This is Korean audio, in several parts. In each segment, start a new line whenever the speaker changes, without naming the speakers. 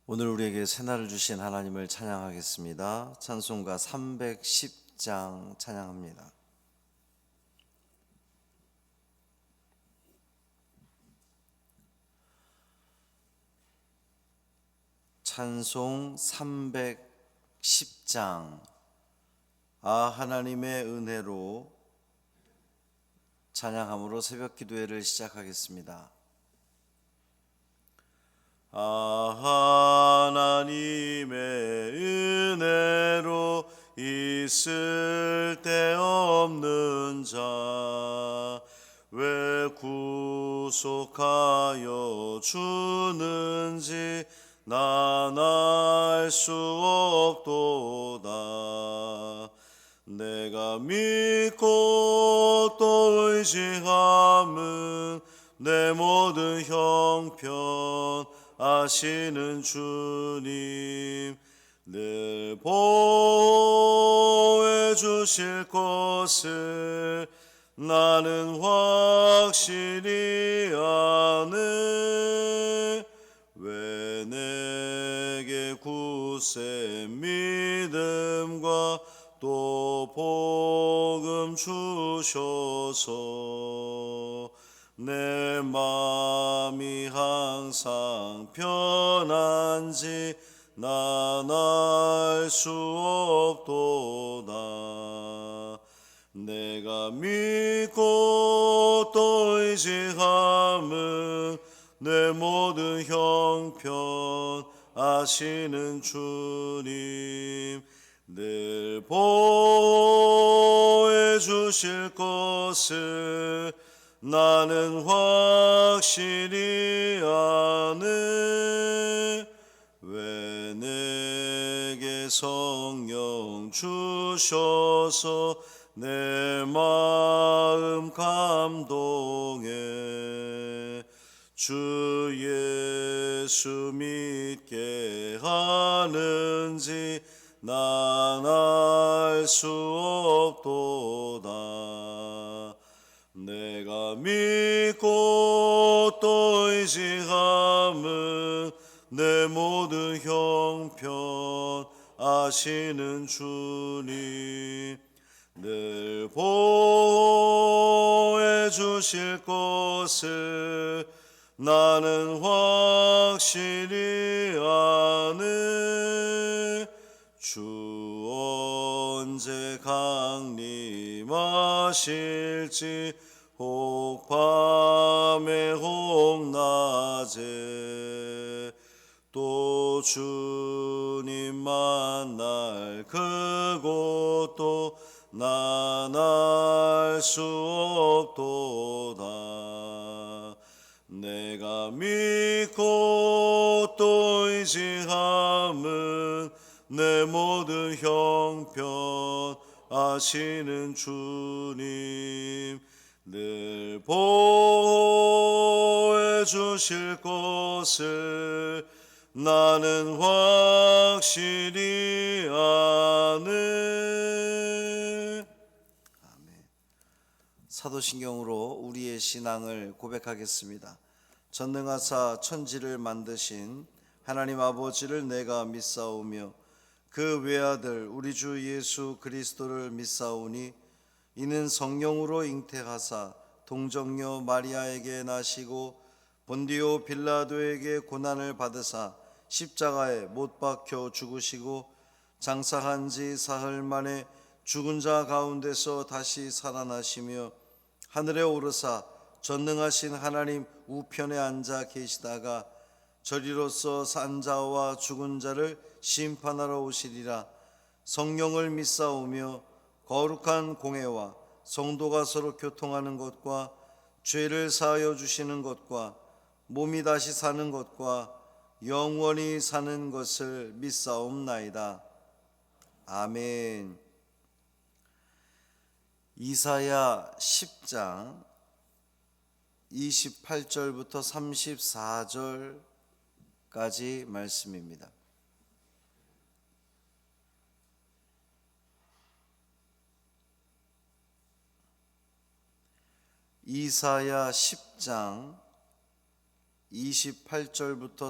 오늘 우리에게 새날을 주신 하나님을 찬양하겠습니다. 찬송가 310장 찬양합니다. 찬송 310장. 하나님의 은혜로 찬양함으로 새벽 기도회를 시작하겠습니다. 하나님의 은혜로 있을 데 없는 자 왜 구속하여 주는지 난 알 수 없도다. 내가 믿고 또 의지함은 내 모든 형편 아시는 주님 늘 보호해 주실 것을 나는 확실히 아네. 왜 내게 굳센 믿음과 또 복음 주셔서 내 마음이 항상 편한지 난 알 수 없도다. 내가 믿고 또 의지함은 내 모든 형편 아시는 주님 늘 보호해 주실 것을 나는 확실히 아네. 왜 내게 성령 주셔서 내 마음 감동해 주 예수 믿게 하는지 난 알 수 없도다. 내가 믿고 또 의지함은 내 모든 형편 아시는 주님 늘 보호해 주실 것을 나는 확실히 아네. 주 언제 강림하실지 혹 밤에 혹 낮에 또 주님 만날 그곳도 난 알 수 없도다. 내가 믿고 또 의지함은 내 모든 형편 아시는 주님 늘 보호해 주실 것을 나는 확실히 아네. 아멘. 사도신경으로 우리의 신앙을 고백하겠습니다. 전능하사 천지를 만드신 하나님 아버지를 내가 믿사오며 그 외아들 우리 주 예수 그리스도를 믿사오니 이는 성령으로 잉태하사 동정녀 마리아에게 나시고 본디오 빌라도에게 고난을 받으사 십자가에 못 박혀 죽으시고 장사한 지 사흘 만에 죽은 자 가운데서 다시 살아나시며 하늘에 오르사 전능하신 하나님 우편에 앉아 계시다가 저리로서 산 자와 죽은 자를 심판하러 오시리라. 성령을 믿사오며 거룩한 공회와 성도가 서로 교통하는 것과 죄를 사하여 주시는 것과 몸이 다시 사는 것과 영원히 사는 것을 믿사옵나이다. 아멘. 이사야 10장 28절부터 34절까지 말씀입니다. 이사야 10장 28절부터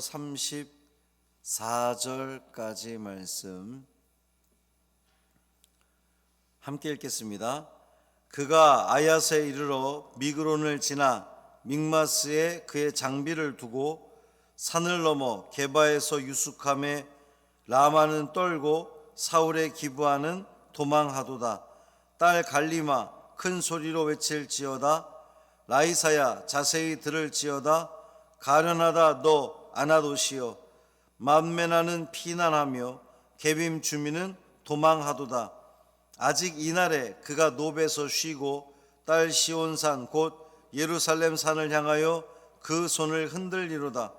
4절까지 말씀 함께 읽겠습니다. 그가 아야스에 이르러 미그론을 지나 믹마스에 그의 장비를 두고 산을 넘어 게바에서 유숙함에 라마는 떨고 사울의 기브아는 도망하도다. 딸 갈리마 큰 소리로 외칠지어다. 라이사야 자세히 들을지어다. 가련하다 너 아나도시여. 맘메나는 피난하며 게빔 주민은 도망하도다. 아직 이날에 그가 노베에서 쉬고 딸 시온산 곧 예루살렘 산을 향하여 그 손을 흔들리로다.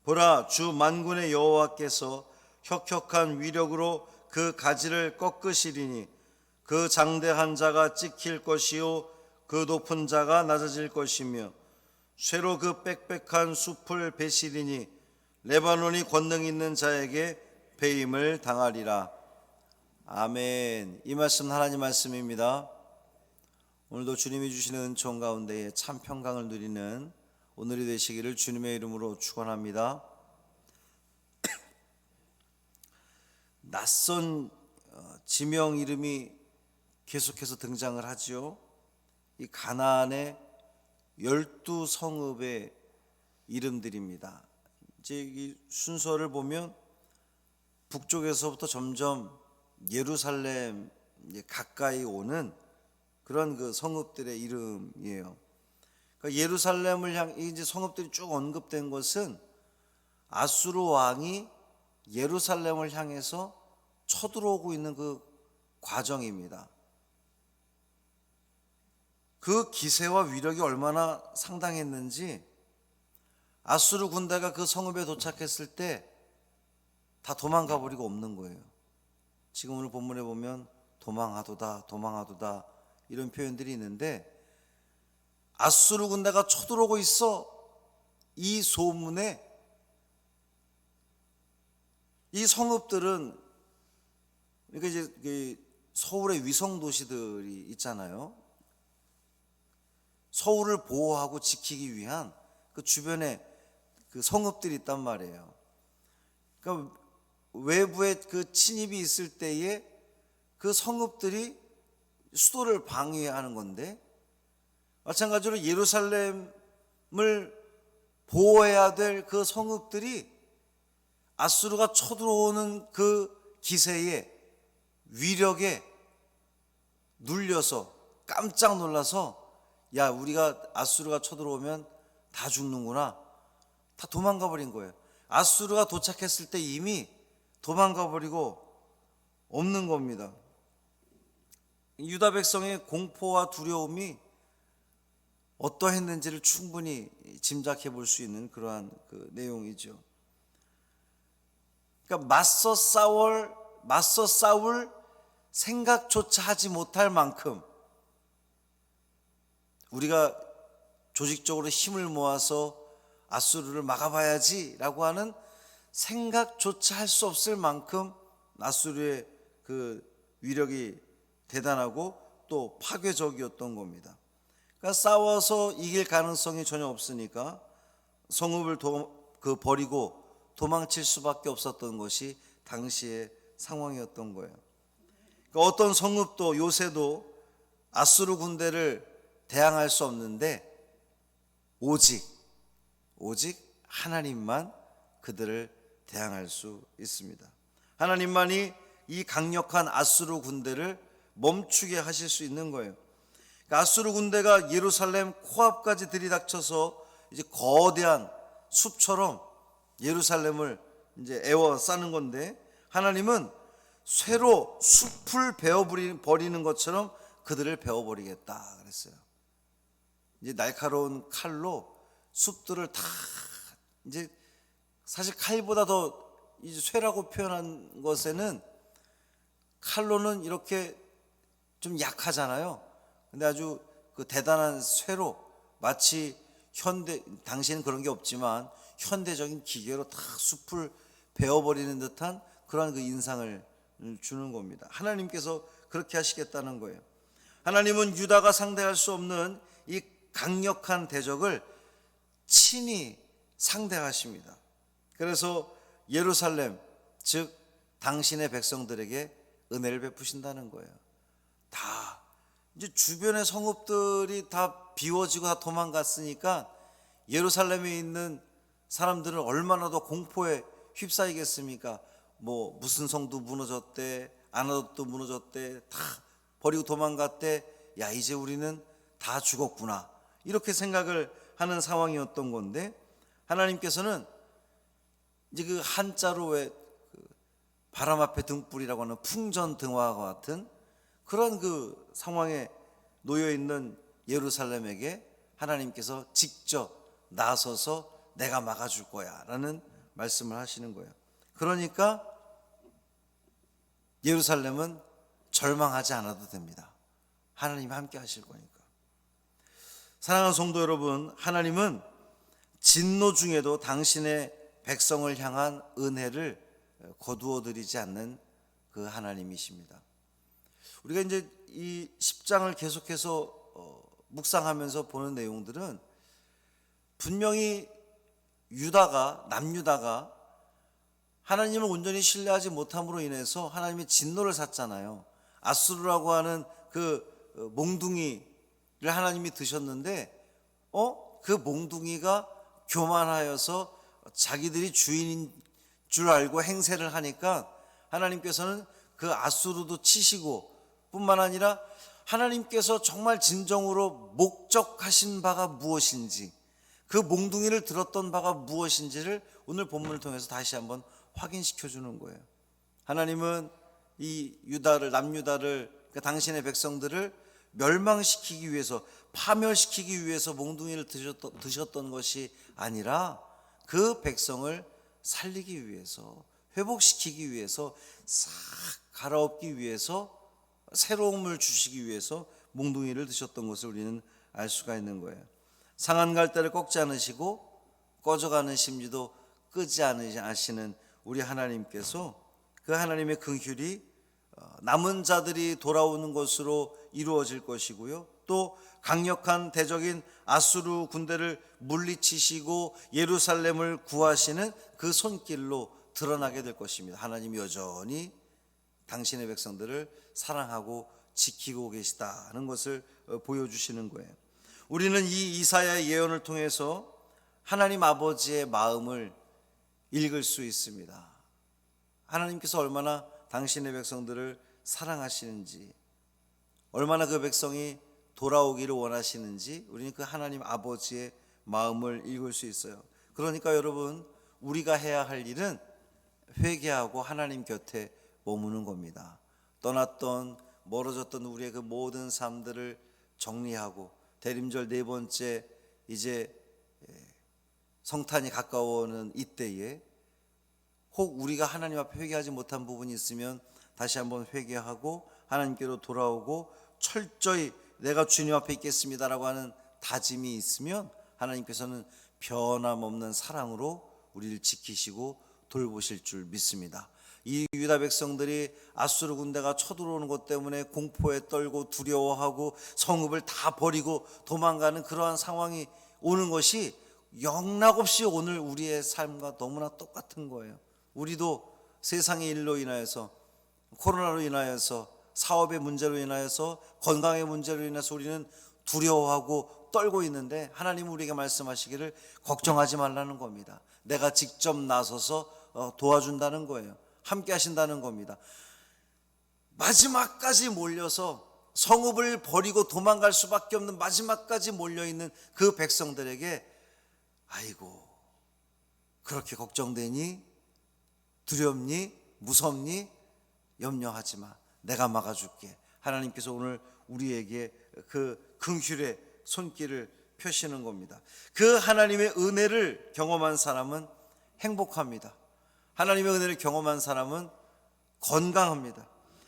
보라, 주 만군의 여호와께서 혁혁한 위력으로 그 가지를 꺾으시리니 그 장대한 자가 찍힐 것이요 그 높은 자가 낮아질 것이며 쇠로 그 빽빽한 숲을 베시리니 레바논이 권능 있는 자에게 배임을 당하리라. 아멘. 이 말씀 하나님 말씀입니다. 오늘도 주님이 주시는 은총 가운데에 참 평강을 누리는 오늘이 되시기를 주님의 이름으로 축원합니다. 낯선 지명 이름이 계속해서 등장을 하지요. 이 가나안의 12성읍의 이름들입니다. 이제 이 순서를 보면 북쪽에서부터 점점 예루살렘 가까이 오는 그런 그 성읍들의 이름이에요. 그러니까 예루살렘을 이제 성읍들이 쭉 언급된 것은 아수르 왕이 예루살렘을 향해서 쳐들어오고 있는 그 과정입니다. 그 기세와 위력이 얼마나 상당했는지 아수르 군대가 그 성읍에 도착했을 때 다 도망가 버리고 없는 거예요. 지금 오늘 본문에 보면 도망하도다 도망하도다 이런 표현들이 있는데 아수르 군대가 쳐들어오고 있어. 이 소문에 이 성읍들은 그러니까 이제 서울의 위성 도시들이 있잖아요. 서울을 보호하고 지키기 위한 그 주변에 그 성읍들이 있단 말이에요. 그러니까 외부의 그 침입이 있을 때에 그 성읍들이 수도를 방위하는 건데 마찬가지로 예루살렘을 보호해야 될 그 성읍들이 아수르가 쳐들어오는 그 기세에 위력에 눌려서 깜짝 놀라서 야 우리가 아수르가 쳐들어오면 다 죽는구나. 다 도망가 버린 거예요. 아수르가 도착했을 때 이미 도망가 버리고 없는 겁니다. 유다 백성의 공포와 두려움이 어떠했는지를 충분히 짐작해 볼 수 있는 그러한 그 내용이죠. 그러니까 맞서 싸울 생각조차 하지 못할 만큼 우리가 조직적으로 힘을 모아서 아수르를 막아봐야지라고 하는 생각조차 할 수 없을 만큼 아수르의 그 위력이 대단하고 또 파괴적이었던 겁니다. 그러니까 싸워서 이길 가능성이 전혀 없으니까 성읍을 버리고 도망칠 수밖에 없었던 것이 당시의 상황이었던 거예요. 그러니까 어떤 성읍도 요새도 아수르 군대를 대항할 수 없는데 오직 하나님만 그들을 대항할 수 있습니다. 하나님만이 이 강력한 아수르 군대를 멈추게 하실 수 있는 거예요. 그러니까 아수르 군대가 예루살렘 코앞까지 들이닥쳐서 이제 거대한 숲처럼 예루살렘을 이제 에워싸는 건데 하나님은 쇠로 숲을 베어버리는 것처럼 그들을 베어버리겠다 그랬어요. 이제 날카로운 칼로 숲들을 다 이제 사실 칼보다 더 이제 쇠라고 표현한 것에는 칼로는 이렇게 좀 약하잖아요. 근데 아주 그 대단한 쇠로 마치 당시에는 그런 게 없지만 현대적인 기계로 다 숲을 베어버리는 듯한 그런 그 인상을 주는 겁니다. 하나님께서 그렇게 하시겠다는 거예요. 하나님은 유다가 상대할 수 없는 이 강력한 대적을 친히 상대하십니다. 그래서 예루살렘, 즉 당신의 백성들에게 은혜를 베푸신다는 거예요. 다 이제 주변의 성읍들이 다 비워지고 다 도망갔으니까 예루살렘에 있는 사람들은 얼마나 더 공포에 휩싸이겠습니까? 뭐 무슨 성도 무너졌대, 아나돗도 무너졌대, 다 버리고 도망갔대. 야, 이제 우리는 다 죽었구나, 이렇게 생각을 하는 상황이었던 건데, 하나님께서는 이제 그 한자로 왜 바람 앞에 등불이라고 하는 풍전등화와 같은 그런 그 상황에 놓여 있는 예루살렘에게 하나님께서 직접 나서서 내가 막아줄 거야 라는 말씀을 하시는 거예요. 그러니까 예루살렘은 절망하지 않아도 됩니다. 하나님이 함께 하실 거니까. 사랑하는 성도 여러분, 하나님은 진노 중에도 당신의 백성을 향한 은혜를 거두어 드리지 않는 그 하나님이십니다. 우리가 이제 이 10장을 계속해서 묵상하면서 보는 내용들은 분명히 남유다가 하나님을 온전히 신뢰하지 못함으로 인해서 하나님의 진노를 샀잖아요. 아수르라고 하는 그 몽둥이를 하나님이 드셨는데 그 몽둥이가 교만하여서 자기들이 주인인 줄 알고 행세를 하니까 하나님께서는 그 아수르도 치시고, 뿐만 아니라 하나님께서 정말 진정으로 목적하신 바가 무엇인지, 그 몽둥이를 들었던 바가 무엇인지를 오늘 본문을 통해서 다시 한번 확인시켜 주는 거예요. 하나님은 이 남유다를, 그러니까 당신의 백성들을 멸망시키기 위해서, 파멸시키기 위해서 몽둥이를 드셨던 것이 아니라 그 백성을 살리기 위해서, 회복시키기 위해서, 싹 갈아엎기 위해서, 새로움을 주시기 위해서 몽둥이를 드셨던 것을 우리는 알 수가 있는 거예요. 상한 갈대를 꺾지 않으시고 꺼져가는 심지도 끄지 않으시는 우리 하나님께서, 그 하나님의 긍휼이 남은 자들이 돌아오는 것으로 이루어질 것이고요, 또 강력한 대적인 아수르 군대를 물리치시고 예루살렘을 구하시는 그 손길로 드러나게 될 것입니다. 하나님이 여전히 당신의 백성들을 사랑하고 지키고 계시다는 것을 보여주시는 거예요. 우리는 이 이사야의 예언을 통해서 하나님 아버지의 마음을 읽을 수 있습니다. 하나님께서 얼마나 당신의 백성들을 사랑하시는지, 얼마나 그 백성이 돌아오기를 원하시는지 우리는 그 하나님 아버지의 마음을 읽을 수 있어요. 그러니까 여러분, 우리가 해야 할 일은 회개하고 하나님 곁에 머무는 겁니다. 떠났던, 멀어졌던 우리의 그 모든 삶들을 정리하고, 대림절 네 번째 이제 성탄이 가까워오는 이때에 혹 우리가 하나님 앞에 회개하지 못한 부분이 있으면 다시 한번 회개하고 하나님께로 돌아오고 철저히 내가 주님 앞에 있겠습니다라고 하는 다짐이 있으면 하나님께서는 변함없는 사랑으로 우리를 지키시고 돌보실 줄 믿습니다. 이 유다 백성들이 아수르 군대가 쳐들어오는 것 때문에 공포에 떨고 두려워하고 성읍을 다 버리고 도망가는 그러한 상황이 오는 것이 영락없이 오늘 우리의 삶과 너무나 똑같은 거예요. 우리도 세상의 일로 인하여서, 코로나로 인하여서, 사업의 문제로 인하여서, 건강의 문제로 인해서 우리는 두려워하고 떨고 있는데 하나님은 우리에게 말씀하시기를 걱정하지 말라는 겁니다. 내가 직접 나서서 도와준다는 거예요. 함께 하신다는 겁니다. 마지막까지 몰려서 성읍을 버리고 도망갈 수밖에 없는 마지막까지 몰려있는 그 백성들에게 아이고 그렇게 걱정되니, 두렵니, 무섭니, 염려하지 마, 내가 막아줄게. 하나님께서 오늘 우리에게 그 긍휼의 손길을 펴시는 겁니다. 그 하나님의 은혜를 경험한 사람은 행복합니다. 하나님의 은혜를 경험한 사람은 건강합니다.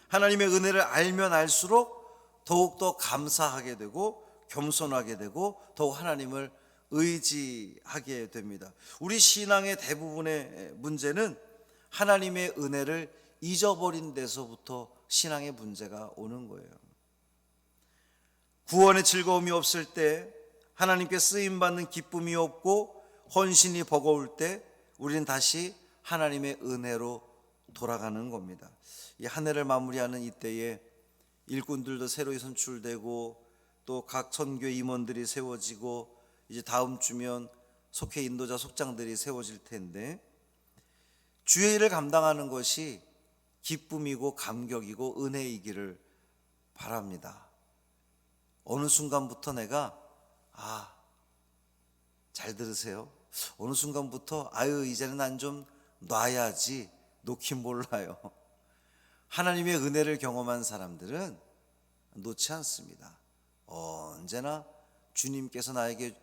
하나님의 은혜를 알면 알수록 더욱더 감사하게 되고 겸손하게 되고 더욱 하나님을 의지하게 됩니다. 우리 신앙의 대부분의 문제는 하나님의 은혜를 잊어버린 데서부터 신앙의 문제가 오는 거예요. 구원의 즐거움이 없을 때, 하나님께 쓰임받는 기쁨이 없고 헌신이 버거울 때 우리는 다시 하나님의 은혜로 돌아가는 겁니다. 이 한 해를 마무리하는 이때에 일꾼들도 새로 선출되고 또 각 선교회 임원들이 세워지고 이제 다음 주면 속회 인도자 속장들이 세워질 텐데, 주의 일을 감당하는 것이 기쁨이고 감격이고 은혜이기를 바랍니다. 어느 순간부터 내가 잘 들으세요. 어느 순간부터 이제는 난 좀 놔야지 놓긴 몰라요. 하나님의 은혜를 경험한 사람들은 놓지 않습니다. 언제나 주님께서 나에게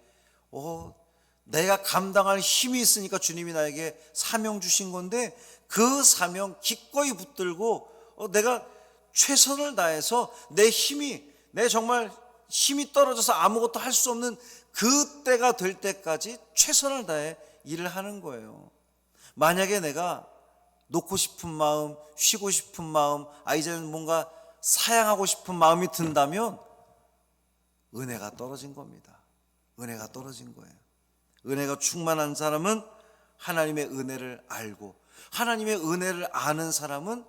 내가 감당할 힘이 있으니까 주님이 나에게 사명 주신 건데, 그 사명 기꺼이 붙들고 내가 최선을 다해서 내 정말 힘이 떨어져서 아무것도 할 수 없는 그때가 될 때까지 최선을 다해 일을 하는 거예요. 만약에 내가 놓고 싶은 마음, 쉬고 싶은 마음, 이제는 뭔가 사양하고 싶은 마음이 든다면 은혜가 떨어진 겁니다. 은혜가 떨어진 거예요. 은혜가 충만한 사람은 하나님의 은혜를 알고, 하나님의 은혜를 아는 사람은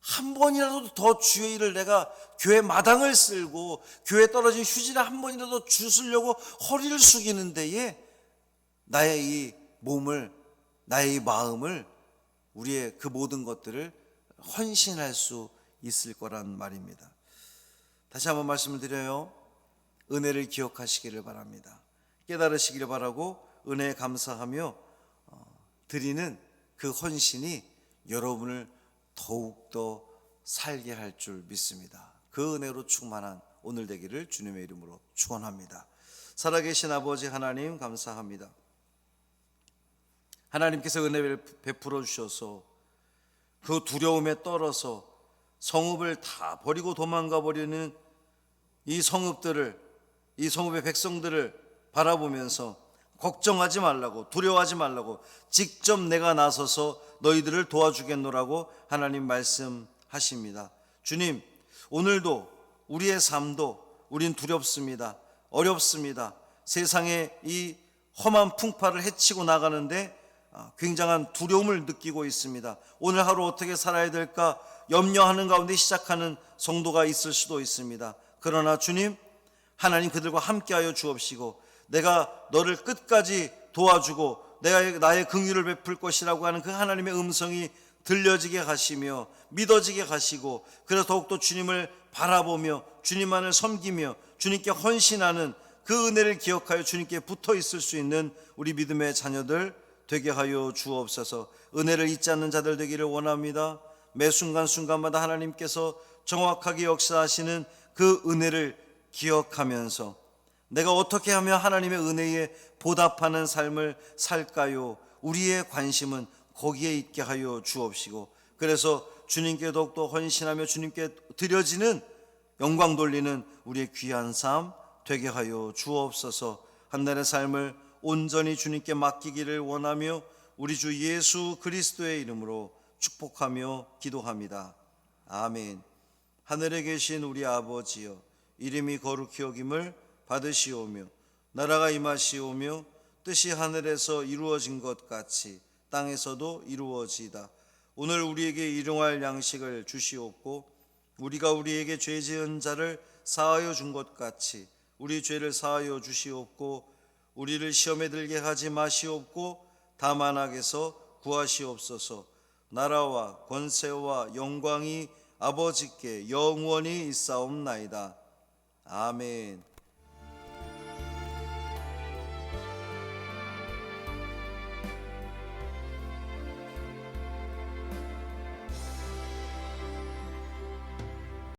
한 번이라도 더 주의 일을, 내가 교회 마당을 쓸고 교회 떨어진 휴지를 한 번이라도 주우려고 허리를 숙이는 데에 나의 이 몸을, 나의 이 마음을, 우리의 그 모든 것들을 헌신할 수 있을 거란 말입니다. 다시 한번 말씀을 드려요. 은혜를 기억하시기를 바랍니다. 깨달으시기를 바라고 은혜에 감사하며 드리는 그 헌신이 여러분을 더욱더 살게 할 줄 믿습니다. 그 은혜로 충만한 오늘 되기를 주님의 이름으로 축원합니다. 살아계신 아버지 하나님, 감사합니다. 하나님께서 은혜를 베풀어 주셔서 그 두려움에 떨어서 성읍을 다 버리고 도망가 버리는 이 성읍의 백성들을 바라보면서 걱정하지 말라고, 두려워하지 말라고, 직접 내가 나서서 너희들을 도와주겠노라고 하나님 말씀하십니다. 주님, 오늘도 우리의 삶도 우린 두렵습니다. 어렵습니다. 세상의 이 험한 풍파를 헤치고 나가는데 굉장한 두려움을 느끼고 있습니다. 오늘 하루 어떻게 살아야 될까 염려하는 가운데 시작하는 성도가 있을 수도 있습니다. 그러나 주님, 하나님 그들과 함께하여 주옵시고, 내가 너를 끝까지 도와주고 내가 나의 긍휼을 베풀 것이라고 하는 그 하나님의 음성이 들려지게 하시며 믿어지게 하시고, 그래서 더욱더 주님을 바라보며 주님만을 섬기며 주님께 헌신하는 그 은혜를 기억하여 주님께 붙어 있을 수 있는 우리 믿음의 자녀들 되게 하여 주옵소서. 은혜를 잊지 않는 자들 되기를 원합니다. 매 순간순간마다 하나님께서 정확하게 역사하시는 그 은혜를 기억하면서 내가 어떻게 하면 하나님의 은혜에 보답하는 삶을 살까요? 우리의 관심은 거기에 있게 하여 주옵시고, 그래서 주님께 더욱더 헌신하며 주님께 드려지는, 영광 돌리는 우리의 귀한 삶 되게 하여 주옵소서. 한 날의 삶을 온전히 주님께 맡기기를 원하며 우리 주 예수 그리스도의 이름으로 축복하며 기도합니다. 아멘. 하늘에 계신 우리 아버지여, 이름이 거룩히 여김을 받으시오며 나라가 임하시오며 뜻이 하늘에서 이루어진 것 같이 땅에서도 이루어지이다. 오늘 우리에게 일용할 양식을 주시옵고, 우리가 우리에게 죄 지은 자를 사하여 준 것 같이 우리 죄를 사하여 주시옵고, 우리를 시험에 들게 하지 마시옵고 다만 악에서 구하시옵소서. 나라와 권세와 영광이 아버지께 영원히 있사옵나이다. 아멘.